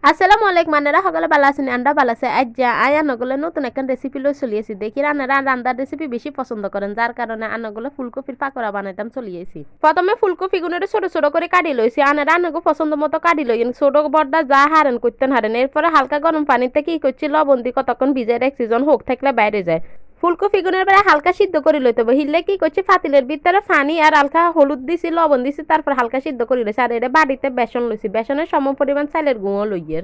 আসসালামু আলাইকুম আন্নারা সকলে ভালো আছেন আন্ডা ভালো আছে আজ আয় আন্নাগুলো নতুন একটা রেসিপি লই চলিয়েছি দেখি আন্নারা রান্নার রেসিপি বেশি পছন্দ করেন যার কারণে আন্নাগুলো ফুলকপির পাকোড়া বানাইতাম চলিয়েছি। প্রথমে ফুলকপিগুলো ছোট ছোট করে কাটি লইছি আন্নারা আন্নাকে পছন্দ মতো কাটি লইন ছোট বড়টা যা হারেন করতেন হারেন এরপরে হালকা গরম পানিতে কি করছি লবণ দিয়ে কতক্ষণ ভিজাই রাখছি যখন হোক থাকলে বাইরে যায়। ফুলকপি গুনের পরে হালকা সিদ্ধ করে লইতে হবে হিললে কি করছি ফাতিলের ভিতরে পানি আর হালকা হলুদ দিছি লবণ দিছি তারপর হালকা সিদ্ধ করে লইছি আর এটা বাড়িতে বেসন লইছি বেসনের সম পরিমাণ চাইলের গুঁড়ো লইয়ের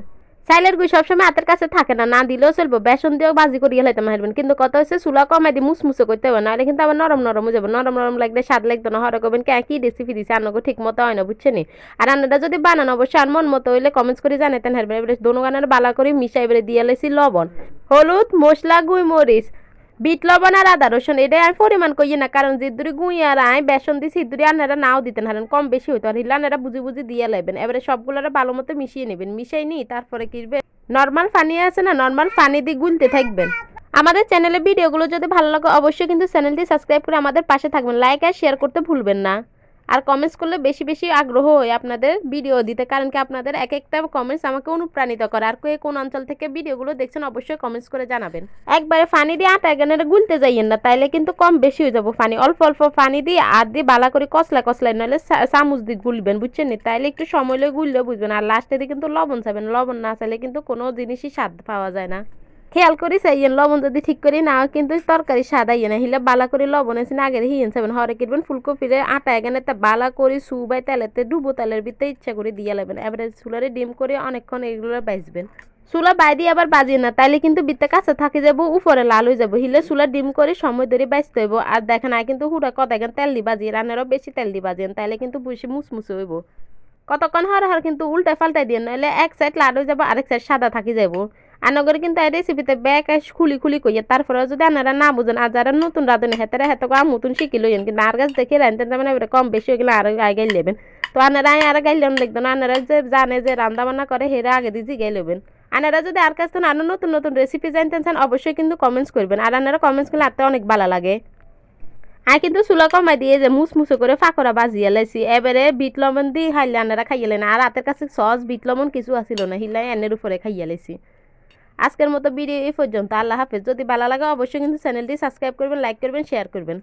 চাইলের গুঁড়ি সবসময় হাতের কাছে থাকে না দিলেও চলবো বেসন দিয়েও বাজি করিয়ে লাইতে মারবেন কিন্তু কত হচ্ছে চুলা কমাই দিয়ে মুসমুসে করতে হবে নাহলে কিন্তু আবার নরম নরম হয়ে যাবে নরম নরম লাগলে স্বাদ লাগতো না হরে করবেন কি রেসিপি দিচ্ছে আন্নগো ঠিক মতো হয় না বুঝছেন আর রান্নাটা যদি বানান অবশ্যই আর মন মতো হইলে কমেন্টস করে জানাতেন হারবেন এবারে দোনো গানের বালা করে মিশাই এবারে দিয়ে লাইছি লবণ হলুদ মশলা গুঁই মরিচ বিট লবণ আর আদা রসুন এটা আর পরিমাণ কইয়ে না কারণ যেদুরি গুঁই আর আয় বেসন দিছি ইদুরি আনারা নাও দিতেন হারেন কম বেশি হইতো আর হিলা আনারা বুঝি বুঝি দিয়ে লাইবেন এবারে সবগুলোরা ভালো মতো মিশিয়ে নেবেন মিশাই নি তারপরে কিরবে নর্মাল পানি আছে না নর্মাল পানি দিয়ে গুলতে থাকবেন। আমাদের চ্যানেলে ভিডিওগুলো যদি ভালো লাগে অবশ্যই কিন্তু চ্যানেলটি সাবস্ক্রাইব করে আমাদের পাশে থাকবেন লাইক আর শেয়ার করতে ভুলবেন না আর কমেন্টস করলে বেশি বেশি আগ্রহ হয় আপনাদের ভিডিও দিতে কারণ কি আপনাদের এক একটা কমেন্টস আমাকে অনুপ্রাণিত করে আর কোন অঞ্চল থেকে ভিডিওগুলো দেখছেন অবশ্যই কমেন্টস করে জানাবেন। একবারে পানি দিয়ে আটা এখানে গুলতে যাইয়েন না তাইলে কিন্তু কম বেশি হয়ে যাবো পানি অল্প অল্প পানি দিয়ে আর দিয়ে বালা করে কসলা নাহলে চামচ দিয়ে গুলবেন বুঝছেন নি তাইলে একটু সময় লয়ে গুললেও বুঝবেন আর লাস্টে দিয়ে কিন্তু লবণ চাবেন লবণ না চাইলে কিন্তু কোনো জিনিসই স্বাদ পাওয়া যায় না। খেয়াল করি চাইয়েন লবণ যদি ঠিক করি না কিন্তু তরকারি সাদা ইয়ে না হিলে বালা করে লবণ এসে আগে হিয়েন চাবেন হরে কিনবেন ফুলকপিরে আটা এখানে বালা করে সুবাই তেলেতে ডুবো তেলের ভিতরে ইচ্ছা করে দিয়ে লাগবেন এবারে চুলারে ডিম করে অনেকক্ষণ এগুলো বাজবেন চুলা বাই দিয়ে আবার বাজিয়ে না তাইলে কিন্তু বিতে কাছে থাকি যাবো উপরে লাল হয়ে যাবো হিলে চুলা ডিম করে সময় ধরে বাজতে হইব আর দেখেন আর কিন্তু হুড়া কত এখন তেল দিয়ে বাজিয়ে রান্নারও বেশি তেল দিয়ে বাজিয়েন তাইলে কিন্তু বেশি মুসমুসে হইব কতক্ষণ হর কিন্তু উল্টায় পাল্টাই দিয়ে নাহলে এক সাইড লাল হয়ে যাবো আরেক সাইড সাদা থাকি যাবো আনগরে কিন্তু এই রেসিপিতে ব্যাগ খুলি খুলি কইয়া তারপরে যদি আপনারা না বুঝেন আর যারা নতুন রাঁধুনি হেতারা হেতে নতুন শিখি লইয়েন কিন্তু আর কাছে দেখে রাঁধতে যাবেন এবারে কম বেশি হয়ে গেলে আর গাই নেবেন তো আপনারা আর গাইলেন দেখবেন আপনারা যে জানে যে রান্না বান্না করে হেরা আগে দিয়ে গাই নেবেন আপনারা যদি আর কাছে আরো নতুন নতুন রেসিপি জানতেন চান অবশ্যই কিন্তু কমেন্টস করবেন আর আপনারা কমেন্টস করলে আতে অনেক ভালো লাগে। আর কিন্তু চুলা কমাই দিয়ে যে মুসমুসে করে ফাঁকড়া বাজিয়ে লাইছি এবারে বিট লবণ দিয়ে খাইলে আপনারা খাইয়ে না আর হাতের কাছে সস বিট লবণ কিছু আসিল না হিলাই এনের উপরে খাইয়ে লাইছি। আজকের মতো ভিডিও এই পর্যন্ত আল্লাহ হাফেজ যদি ভালো লাগে অবশ্যই কিন্তু চ্যানেলটি সাবস্ক্রাইব করবেন লাইক করবেন শেয়ার করবেন।